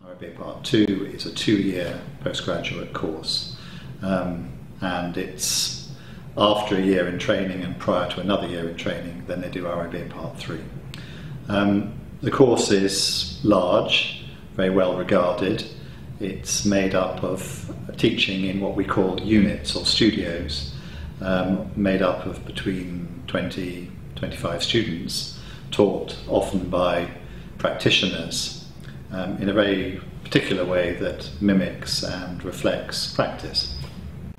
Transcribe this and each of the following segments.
RIBA Part 2 is a 2-year postgraduate course, and it's after a year in training and prior to another year in training, then they do RIBA Part 3. The course is large, very well regarded. It's made up of teaching in what we call units or studios, made up of between 20-25 students, taught often by practitioners in a very particular way that mimics and reflects practice.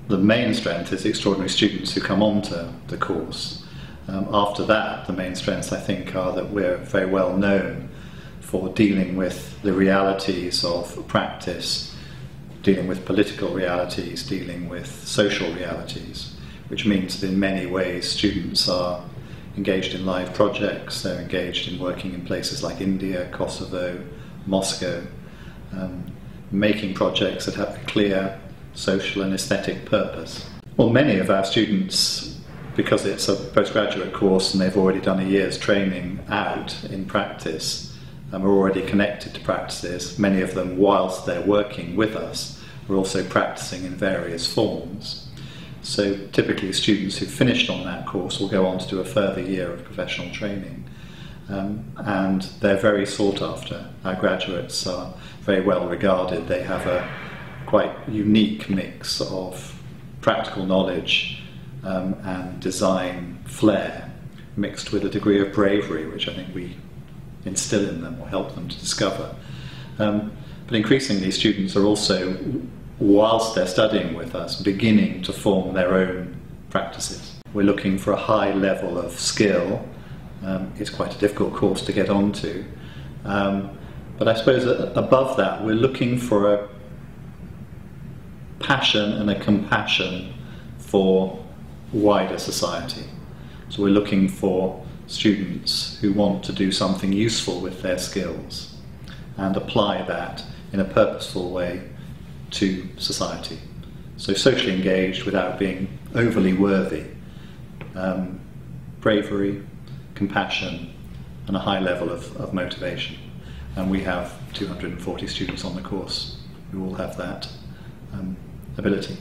The main strength is the extraordinary students who come onto the course. After that, the main strengths, I think, are that we're very well known for dealing with the realities of practice, dealing with political realities, dealing with social realities, which means that in many ways students are engaged in live projects, they're engaged in working in places like India, Kosovo, Moscow, making projects that have a clear social and aesthetic purpose. Well, many of our students, because it's a postgraduate course and they've already done a year's training out in practice, are already connected to practices. Many of them, whilst they're working with us, are also practicing in various forms. So typically students who've finished on that course will go on to do a further year of professional training. And they're very sought after. Our graduates are very well regarded. They have a quite unique mix of practical knowledge and design flair mixed with a degree of bravery, which I think we instill in them or help them to discover. But increasingly students are also, whilst they're studying with us, beginning to form their own practices. We're looking for a high level of skill. It's quite a difficult course to get onto. But I suppose above that we're looking for a passion and a compassion for wider society. So we're looking for students who want to do something useful with their skills and apply that in a purposeful way to society. So socially engaged without being overly worthy. Bravery, compassion, and a high level of motivation. And we have 240 students on the course who all have that ability.